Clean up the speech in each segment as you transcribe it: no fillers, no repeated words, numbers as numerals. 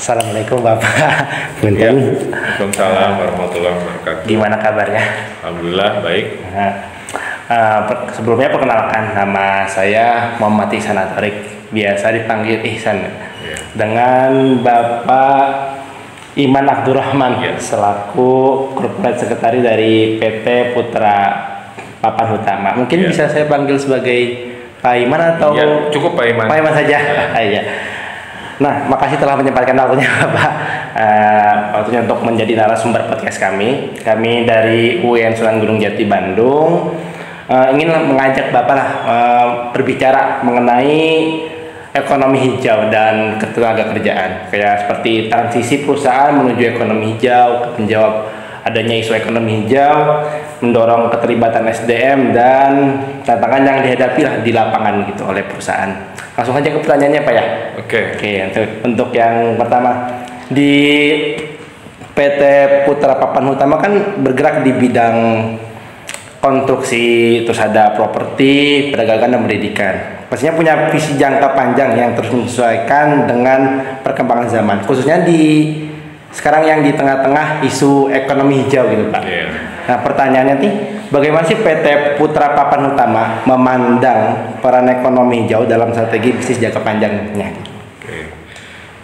Assalamualaikum Bapak. Ya, Punten. Waalaikumsalam warahmatullahi wabarakatuh. Gimana kabarnya? Alhamdulillah baik. Nah, sebelumnya perkenalkan, nama saya Muhammad Ihsan Atarik, biasa dipanggil Ihsan. Ya. Dengan Bapak Iman Abdurrahman selaku Corporate Secretary dari PT Putra Papan Utama. Mungkin Ya. bisa saya panggil sebagai Pak Iman atau Ya, cukup Pak Iman. Pak Iman saja. Ya. Iya. Nah, makasih telah menyempatkan waktunya Bapak, waktunya untuk menjadi narasumber podcast kami. Kami dari UIN Sunan Gunung Jati Bandung ingin mengajak Bapak lah berbicara mengenai ekonomi hijau dan ketenaga kerjaan, kayak seperti transisi perusahaan menuju ekonomi hijau, menjawab adanya isu ekonomi hijau, mendorong keterlibatan SDM dan tantangan yang dihadapi lah di lapangan gitu oleh perusahaan. Langsung aja ke pertanyaannya Pak ya. Oke. Untuk yang pertama, di PT Putra Papan Utama kan bergerak di bidang konstruksi, terus ada properti, perdagangan dan pendidikan. Pastinya punya visi jangka panjang yang terus menyesuaikan dengan perkembangan zaman, khususnya di sekarang yang di tengah-tengah isu ekonomi hijau gitu Pak. Yeah. Nah pertanyaannya nih, bagaimana sih PT Putra Papan Utama memandang peran ekonomi hijau dalam strategi bisnis jangka panjangnya? Oke.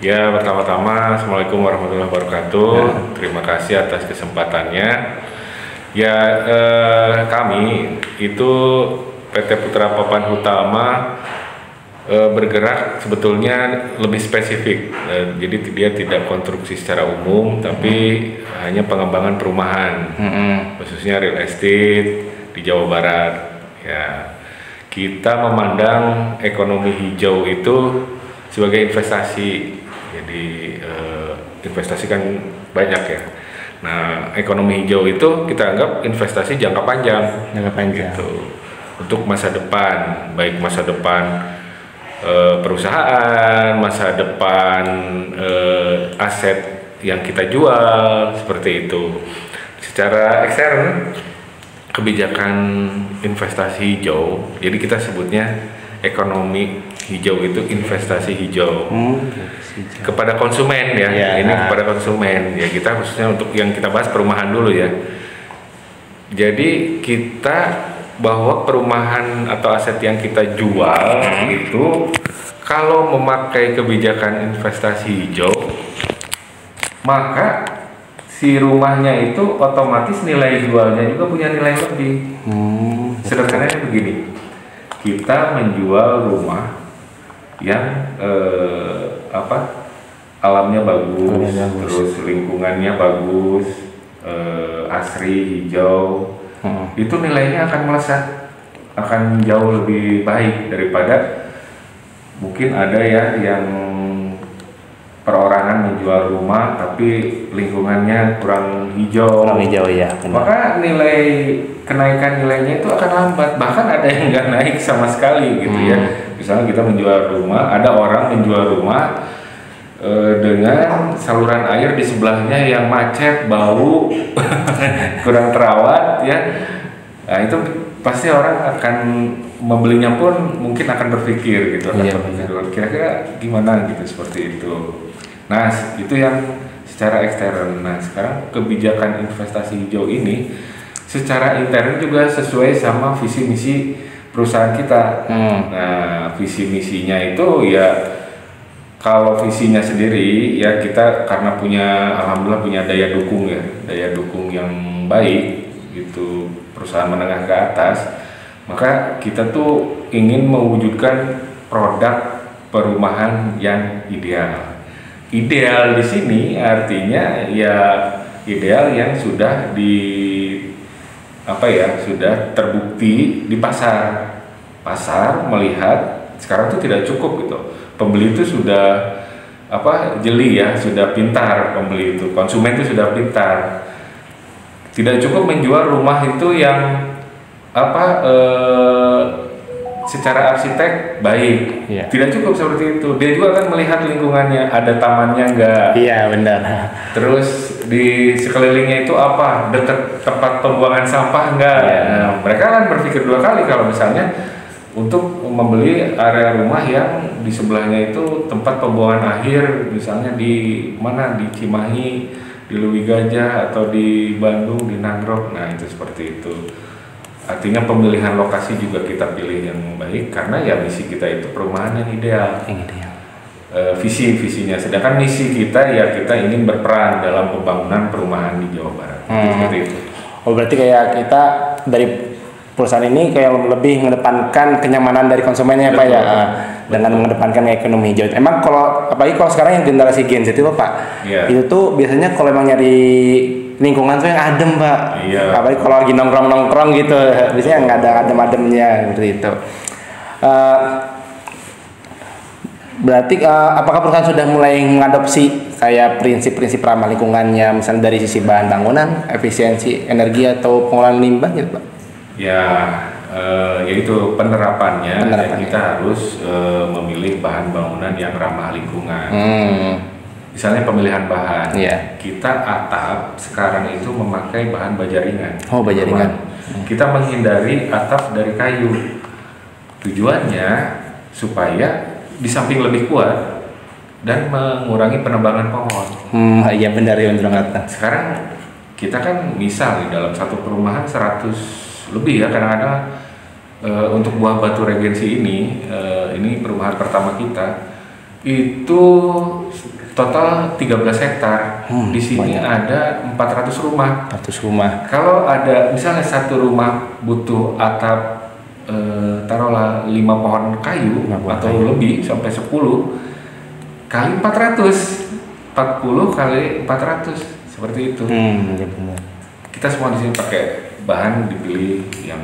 Ya, pertama-tama Assalamualaikum warahmatullahi wabarakatuh. Ya. Terima kasih atas kesempatannya. Ya, kami itu PT Putra Papan Utama bergerak sebetulnya lebih spesifik, jadi dia tidak konstruksi secara umum, tapi hanya pengembangan perumahan, khususnya real estate di Jawa Barat. Ya, kita memandang ekonomi hijau itu sebagai investasi, jadi investasi kan banyak ya. Nah, ekonomi hijau itu kita anggap investasi jangka panjang, gitu, untuk masa depan, baik masa depan perusahaan, masa depan aset yang kita jual, seperti itu. Secara ekstern, kebijakan investasi hijau, jadi kita sebutnya ekonomi hijau itu investasi hijau kepada konsumen ya. Ini kepada konsumen ya, kita khususnya untuk yang kita bahas perumahan dulu ya. Jadi kita bahwa perumahan atau aset yang kita jual itu kalau memakai kebijakan investasi hijau, maka si rumahnya itu otomatis nilai jualnya juga punya nilai lebih. Sederhananya begini, kita menjual rumah yang alamnya bagus, terus lingkungannya bagus, asri, hijau. Itu nilainya akan melesat, akan jauh lebih baik daripada mungkin ada ya yang perorangan menjual rumah tapi lingkungannya kurang hijau. Ya, maka kenaikan nilainya itu akan lambat, bahkan ada yang nggak naik sama sekali gitu ya. Misalnya kita menjual rumah, ada orang menjual rumah dengan saluran air di sebelahnya yang macet, bau, kurang terawat ya. Nah itu pasti orang akan membelinya pun mungkin akan berpikir gitu, kira-kira gimana gitu, seperti itu. Nah itu yang secara ekstern. Nah sekarang kebijakan investasi hijau ini secara intern juga sesuai sama visi misi perusahaan kita. Nah visi misinya itu ya, kalau visinya sendiri ya kita karena alhamdulillah punya daya dukung ya, daya dukung yang baik gitu, perusahaan menengah ke atas, maka kita tuh ingin mewujudkan produk perumahan yang ideal. Ideal di sini artinya ya ideal yang sudah sudah terbukti di pasar. Pasar melihat sekarang tuh tidak cukup gitu. Pembeli itu sudah jeli ya, sudah pintar pembeli itu, konsumen itu sudah pintar. Tidak cukup menjual rumah itu yang secara arsitek baik, tidak cukup seperti itu. Dia juga akan melihat lingkungannya, ada tamannya enggak? Iya benar. Terus di sekelilingnya itu dekat tempat pembuangan sampah enggak? Nah, mereka akan berpikir dua kali kalau misalnya untuk membeli area rumah yang di sebelahnya itu tempat pembuangan akhir, misalnya di mana, di Cimahi, di Lewi Gajah, atau di Bandung, di Nagrog. Nah itu seperti itu. Artinya pemilihan lokasi juga kita pilih yang baik, karena ya misi kita itu perumahan yang ideal. Visinya, sedangkan misi kita ya kita ingin berperan dalam pembangunan perumahan di Jawa Barat. Seperti itu. Oh berarti kayak kita dari perusahaan ini kayak lebih mengedepankan kenyamanan dari konsumennya Pak ya, dengan mengedepankan ekonomi hijau. Emang kalau apalagi kalau sekarang yang generasi Gen Z itu Pak, itu tuh biasanya kalau emang nyari lingkungan tuh yang adem Pak, apalagi kalau lagi nongkrong gitu, biasanya nggak ada adem-ademnya seperti itu. Berarti apakah perusahaan sudah mulai mengadopsi kayak prinsip-prinsip ramah lingkungannya, misalnya dari sisi bahan bangunan, efisiensi energi atau pengolahan limbah gitu Pak? Yaitu penerapannya. Kita harus memilih bahan bangunan yang ramah lingkungan. Misalnya pemilihan bahan, kita atap sekarang itu memakai bahan baja ringan. Baja ringan. Kita menghindari atap dari kayu. Tujuannya supaya di samping lebih kuat dan mengurangi penebangan pohon. Iya benar ya benar. Sekarang kita kan misal di dalam satu perumahan 100 lebih ya kadang-kadang untuk Buah Batu Regensi ini perumahan pertama kita itu total 13 hektar. Di sini ada 400 rumah. 400 rumah. Kalau ada misalnya satu rumah butuh atap taruhlah 5 pohon kayu atau lebih sampai 10 kali 400, 40 kali 400 seperti itu. Ya benar. Kita semua di sini pakai bahan dipilih yang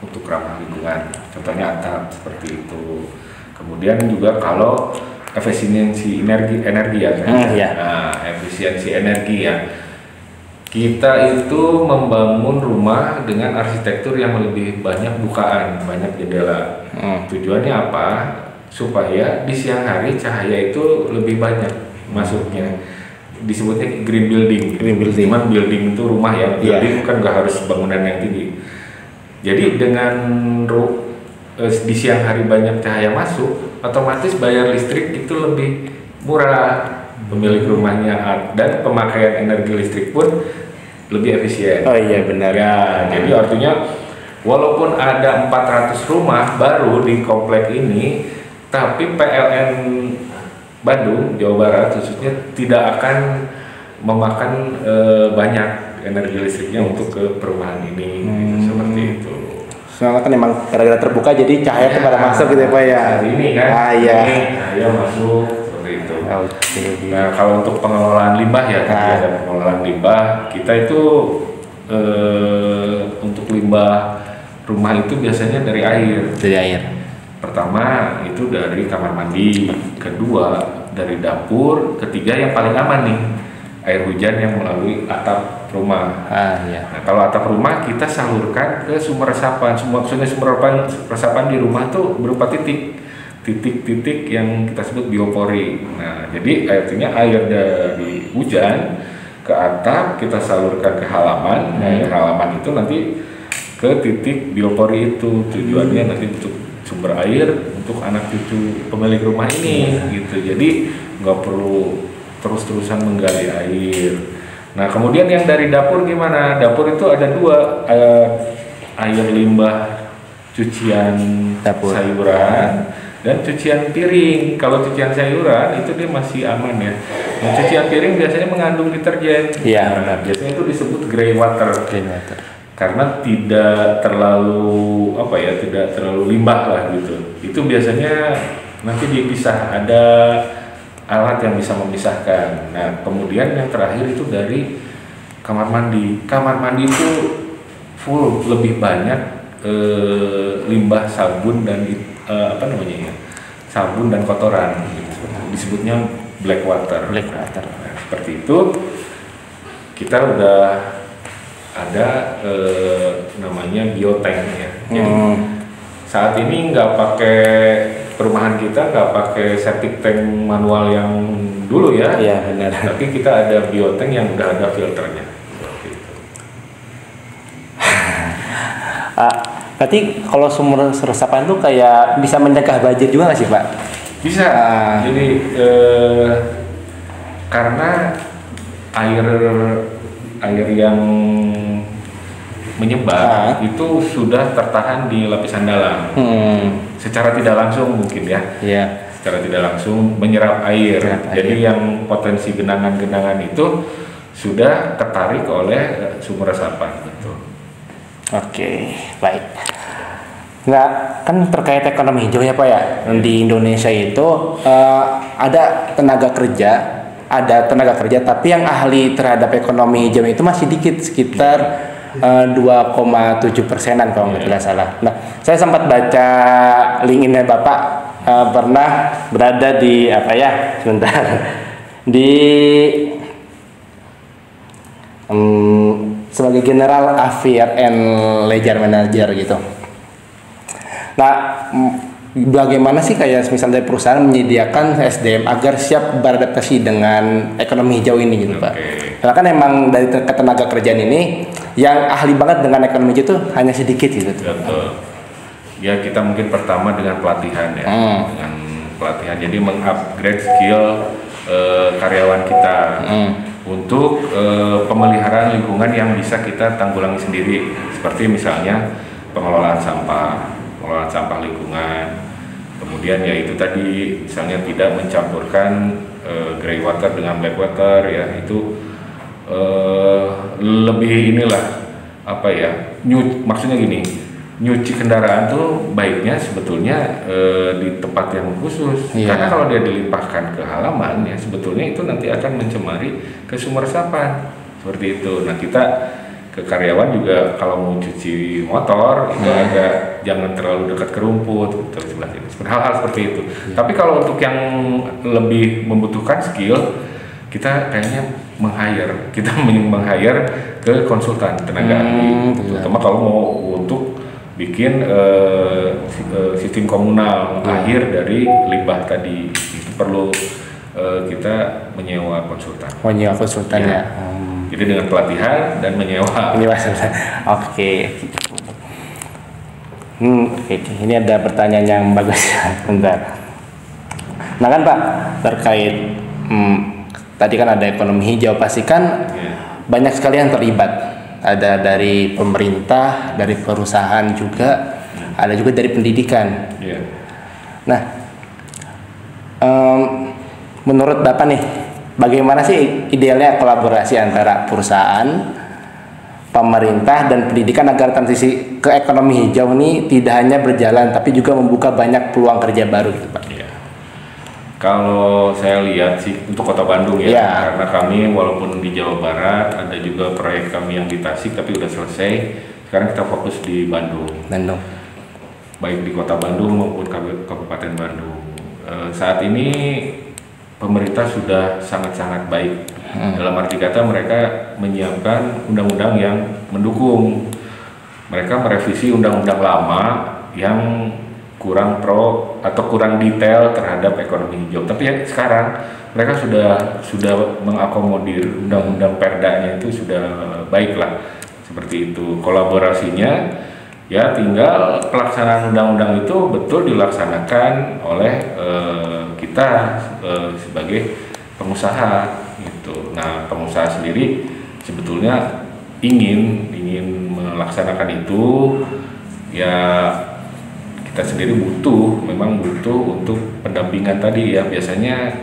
untuk ramah lingkungan, contohnya atap seperti itu. Kemudian juga kalau efisiensi energi ya, Nah, efisiensi energi ya. Kita itu membangun rumah dengan arsitektur yang lebih banyak bukaan, banyak jendela. Tujuannya apa? Supaya di siang hari cahaya itu lebih banyak masuknya. Disebutnya green building. Cuman building itu rumah ya, building kan nggak harus bangunan yang tinggi. Jadi dengan di siang hari banyak cahaya masuk, otomatis bayar listrik itu lebih murah pemilik rumahnya, dan pemakaian energi listrik pun lebih efisien. Oh iya benar. Ya, jadi artinya walaupun ada 400 rumah baru di komplek ini, tapi PLN Bandung, Jawa Barat khususnya tidak akan memakan banyak energi listriknya untuk ke perumahan ini, seperti itu. Soalnya kan emang gara-gara terbuka jadi cahaya itu pada masuk gitu ya Pak ya. Hari ini kan, cahaya masuk seperti itu. Nah kalau untuk pengelolaan limbah ya, ada pengelolaan limbah. Kita itu untuk limbah rumah itu biasanya dari air. Pertama itu dari kamar mandi, kedua dari dapur, ketiga yang paling aman nih air hujan yang melalui atap rumah. Nah kalau atap rumah kita salurkan ke sumber resapan. Maksudnya sumber resapan di rumah tuh berupa titik-titik yang kita sebut biopori. Nah jadi artinya air dari hujan ke atap kita salurkan ke halaman. Nah halaman itu nanti ke titik biopori itu. Tujuannya nanti untuk sumber air untuk anak cucu pemilik rumah ini gitu. Jadi nggak perlu terus-terusan menggali air. Nah kemudian yang dari dapur gimana? Dapur itu ada dua, air limbah cucian sayuran dan cucian piring. Kalau cucian sayuran itu dia masih aman ya. Nah, cucian piring biasanya mengandung deterjen. Nah, biasanya itu disebut grey water. Karena tidak terlalu tidak terlalu limbah lah gitu. Itu biasanya nanti dipisah, ada alat yang bisa memisahkan. Nah kemudian yang terakhir itu dari kamar mandi. Kamar mandi itu full lebih banyak limbah sabun dan sabun dan kotoran. Disebutnya black water. Nah, seperti itu kita udah ada namanya biotank ya. Jadi saat ini nggak pakai perumahan kita nggak pakai septic tank manual yang dulu ya. Benar. Tapi kita ada biotank yang udah ada filternya. Berarti kalau sumur resapan tuh kayak bisa mencegah banjir juga nggak sih Pak? Bisa. Jadi karena air yang menyebar itu sudah tertahan di lapisan dalam. Secara tidak langsung mungkin ya. Secara tidak langsung menyerap air. Jadi yang potensi genangan-genangan itu sudah tertarik oleh sumur resapan gitu. Oke, baik. Nggak, kan terkait ekonomi hijau ya Pak ya, di Indonesia itu ada tenaga kerja tapi yang ahli terhadap ekonomi hijau itu masih dikit, sekitar 2,7%-an kalau nggak salah. Nah, saya sempat baca LinkedIn Bapak, pernah berada di sebagai General Affairs and Ledger Manager gitu. Nah, bagaimana sih kayak misalnya dari perusahaan menyediakan SDM agar siap beradaptasi dengan ekonomi hijau ini gitu Pak? Karena kan emang dari tenaga kerjaan ini yang ahli banget dengan ekonomi hijau itu hanya sedikit gitu. Betul. Ya kita mungkin pertama dengan pelatihan ya, dengan pelatihan. Jadi mengupgrade skill karyawan kita untuk pemeliharaan lingkungan yang bisa kita tanggulangi sendiri, seperti misalnya pengelolaan sampah lingkungan, kemudian ya itu tadi misalnya tidak mencampurkan grey water dengan black water ya, itu lebih maksudnya gini, nyuci kendaraan tuh baiknya sebetulnya di tempat yang khusus, karena kalau dia dilimpahkan ke halaman ya sebetulnya itu nanti akan mencemari ke sumur resapan seperti itu. Nah kita ke karyawan juga kalau mau cuci motor itu agak jangan terlalu dekat ke rumput gitu, hal-hal seperti itu. Tapi kalau untuk yang lebih membutuhkan skill, kita kayaknya meng-hire ke konsultan tenaga ahli, terutama kalau mau untuk bikin sistem komunal akhir dari limbah tadi, itu perlu kita menyewa konsultan. Ya. Jadi dengan pelatihan dan menyewa. Oke. Ini ada pertanyaan yang bagus. Bentar. Nah kan Pak, terkait tadi kan ada ekonomi hijau, pasti kan banyak sekali yang terlibat. Ada dari pemerintah, dari perusahaan juga, ada juga dari pendidikan. Nah, menurut Bapak nih, bagaimana sih idealnya kolaborasi antara perusahaan, pemerintah, dan pendidikan agar transisi ke ekonomi hijau ini tidak hanya berjalan, tapi juga membuka banyak peluang kerja baru gitu Pak? Kalau saya lihat sih untuk Kota Bandung karena kami walaupun di Jawa Barat ada juga proyek kami yang di Tasik tapi udah selesai. Sekarang kita fokus di Bandung. Baik di Kota Bandung maupun Kabupaten Bandung. Saat ini pemerintah sudah sangat-sangat baik. Dalam arti kata mereka menyiapkan undang-undang yang mendukung. Mereka merevisi undang-undang lama yang kurang pro atau kurang detail terhadap ekonomi hijau. Tapi ya sekarang mereka sudah mengakomodir undang-undang perdanya itu sudah baik lah seperti itu. Kolaborasinya ya tinggal pelaksanaan undang-undang itu betul dilaksanakan oleh kita sebagai pengusaha gitu. Nah pengusaha sendiri sebetulnya ingin melaksanakan itu ya. Kita sendiri memang butuh untuk pendampingan tadi ya, biasanya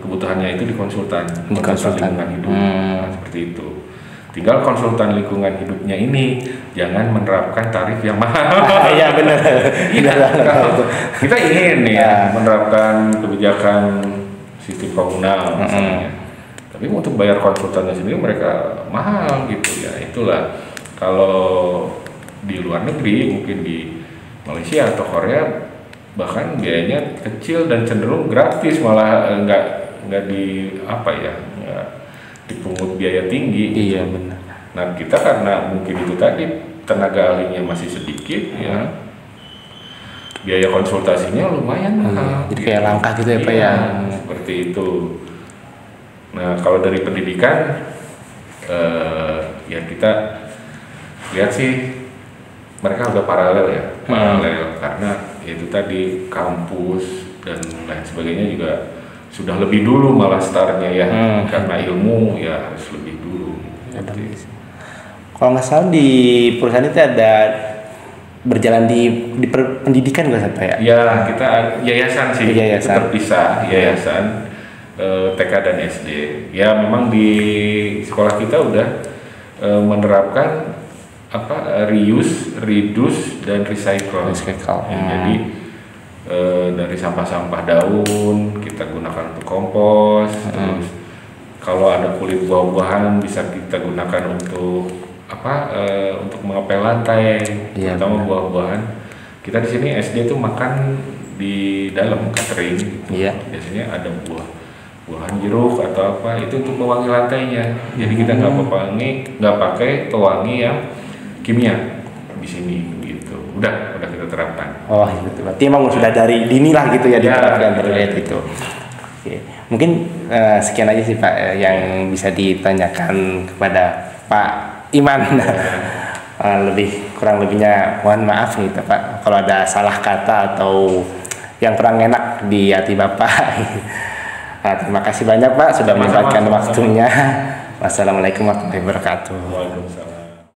kebutuhannya itu di konsultan lingkungan hidup. Seperti itu. Tinggal konsultan lingkungan hidupnya ini jangan menerapkan tarif yang mahal. Iya benar. Kita ingin menerapkan kebijakan sistem komunal misalnya. Tapi untuk bayar konsultannya sendiri mereka mahal gitu ya. Itulah kalau di luar negeri mungkin di Malaysia atau Korea bahkan biayanya kecil dan cenderung gratis, malah nggak dipungut biaya tinggi. Iya benar. Nah kita karena mungkin itu tadi tenaga ahlinya masih sedikit ya, biaya konsultasinya lumayan mahal. Jadi kayak langka gitu ya Pak ya. Seperti itu. Nah kalau dari pendidikan ya kita lihat sih mereka udah paralel ya, paralel karena itu tadi kampus dan lain sebagainya juga sudah lebih dulu malah startnya ya, karena ilmu ya harus lebih dulu. Kalau nggak salah di perusahaan itu ada berjalan di pendidikan nggak sampai ya? Ya kita yayasan sih, itu terpisah yayasan TK dan SD. Ya memang di sekolah kita udah menerapkan reuse, reduce dan recycle. Ya, jadi dari sampah-sampah daun kita gunakan untuk kompos. Terus kalau ada kulit buah-buahan bisa kita gunakan untuk untuk mengepel lantai, terutama buah-buahan. Kita di sini SD tuh makan di dalam catering. Biasanya ada buahan jeruk atau apa itu untuk mewangi lantainya. Jadi kita nggak pakai pewangi yang kimia di sini gitu. Udah kita terapkan. Oh gitu. Berarti emang sudah dari dini lah gitu ya diterapkan terkait itu. Oke. Mungkin sekian aja sih Pak yang bisa ditanyakan kepada Pak Iman. Kurang lebihnya mohon maaf gitu Pak kalau ada salah kata atau yang kurang enak di hati Bapak. Terima kasih banyak Pak sudah menyempatkan waktunya. Wassalamualaikum warahmatullahi wabarakatuh. Waalaikumsalam.